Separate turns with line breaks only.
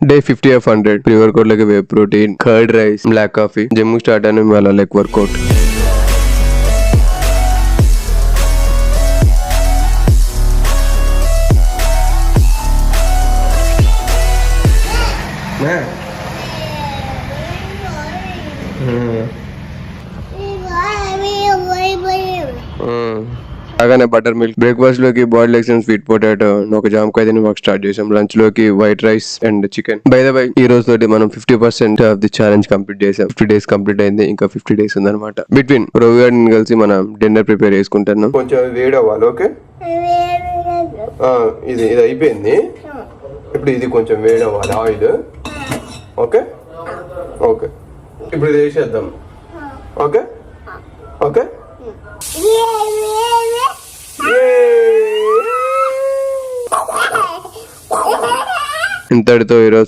Day 50 of 100 pre workout లకి whey protein, curd rice, black coffee. Gym start అయిన వాళ్ళ like workout. అలానే butter milk. Breakfast లోకి boiled eggs and sweet potato, ఒక జామకాయ తిని వర్క్ స్టార్ట్ చేసాం. లంచ్ లోకి white rice and chicken. By the by ఈ రోజు తోటి మనం 50% ఆఫ్ ది ఛాలెంజ్ కంప్లీట్ చేసాం. 50 days కంప్లీట్ అయింది, ఇంకా 50 days ఉందన్నమాట. బిట్వీన్ రవి గారిని కలిసి మనం డిన్నర్ ప్రిపేర్ చేసుకుంటున్నాం. కొంచెం వేడి అవ్వాలి. ఓకే, ఇది అయిపోయింది. ఇప్పుడు ఇది కొంచెం వేడి అవ్వాలి ఆయిల్. ఓకే ఓకే, ఇప్పుడు ఇది వేసేద్దాం. ఓకే ఓకే, ఇంతటితో ఈరోజు